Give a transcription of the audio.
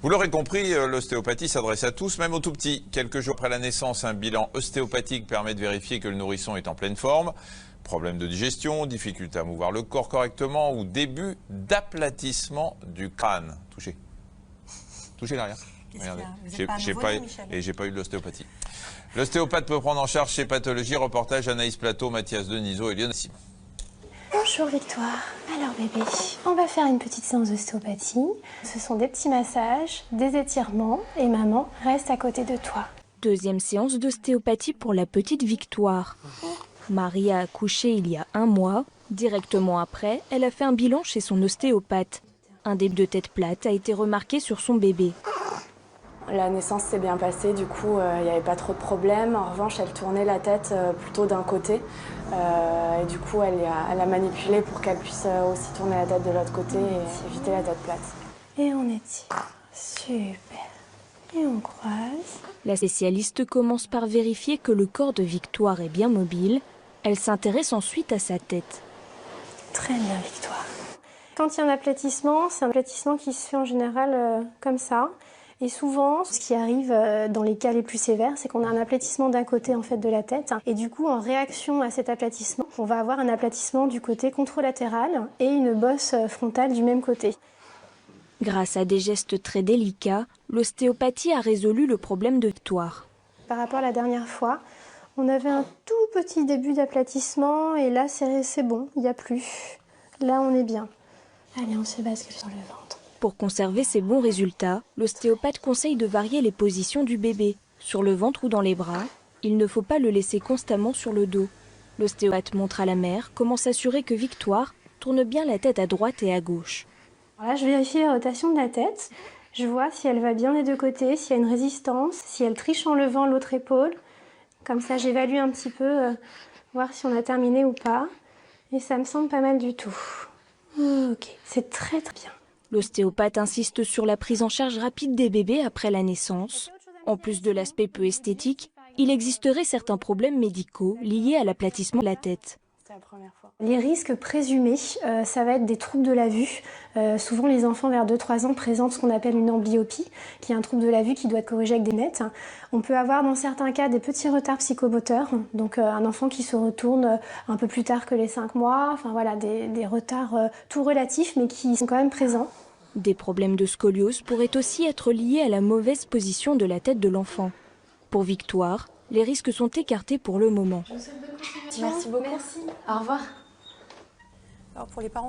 Vous l'aurez compris, l'ostéopathie s'adresse à tous, même aux tout petits. Quelques jours après la naissance, un bilan ostéopathique permet de vérifier que le nourrisson est en pleine forme. Problème de digestion, difficulté à mouvoir le corps correctement ou début d'aplatissement du crâne. Touchez. Touchez l'arrière. Regardez. J'ai pas eu de l'ostéopathie. L'ostéopathe peut prendre en charge ces pathologies. Reportage Anaïs Plateau, Mathias Denisot et Lionel Sim. Bonjour Victoire. Alors bébé, on va faire une petite séance d'ostéopathie. Ce sont des petits massages, des étirements et maman reste à côté de toi. Deuxième séance d'ostéopathie pour la petite Victoire. Marie a accouché il y a 1 mois. Directement après, elle a fait un bilan chez son ostéopathe. Un début de tête plate a été remarqué sur son bébé. La naissance s'est bien passée, du coup il n'y avait pas trop de problèmes. En revanche, elle tournait la tête plutôt d'un côté. Et du coup, elle a manipulé pour qu'elle puisse aussi tourner la tête de l'autre côté et éviter la tête plate. Et on étire. Super. Et on croise. La spécialiste commence par vérifier que le corps de Victoire est bien mobile. Elle s'intéresse ensuite à sa tête. Très bien Victoire. Quand il y a un aplatissement, c'est un aplatissement qui se fait en général comme ça. Et souvent, ce qui arrive dans les cas les plus sévères, c'est qu'on a un aplatissement d'un côté en fait de la tête. Et du coup, en réaction à cet aplatissement, on va avoir un aplatissement du côté contralatéral et une bosse frontale du même côté. Grâce à des gestes très délicats, l'ostéopathie a résolu le problème de Victoire. Par rapport à la dernière fois, on avait un tout petit début d'aplatissement et là, c'est bon, il n'y a plus. Là, on est bien. Allez, on se bascule sur le ventre. Pour conserver ces bons résultats, l'ostéopathe conseille de varier les positions du bébé. Sur le ventre ou dans les bras, il ne faut pas le laisser constamment sur le dos. L'ostéopathe montre à la mère comment s'assurer que Victoire tourne bien la tête à droite et à gauche. Alors là, je vérifie la rotation de la tête. Je vois si elle va bien des deux côtés, s'il y a une résistance, si elle triche en levant l'autre épaule. Comme ça, j'évalue un petit peu, voir si on a terminé ou pas. Et ça me semble pas mal du tout. Ok, c'est très bien. L'ostéopathe insiste sur la prise en charge rapide des bébés après la naissance. En plus de l'aspect peu esthétique, il existerait certains problèmes médicaux liés à l'aplatissement de la tête. Les risques présumés, ça va être des troubles de la vue. Souvent, les enfants vers 2-3 ans présentent ce qu'on appelle une amblyopie, qui est un trouble de la vue qui doit être corrigé avec des lunettes. On peut avoir dans certains cas des petits retards psychomoteurs, donc un enfant qui se retourne un peu plus tard que les 5 mois, enfin voilà, des retards tout relatifs mais qui sont quand même présents. Des problèmes de scoliose pourraient aussi être liés à la mauvaise position de la tête de l'enfant. Pour Victoire, les risques sont écartés pour le moment. Merci beaucoup. Merci. Au revoir. Alors pour les parents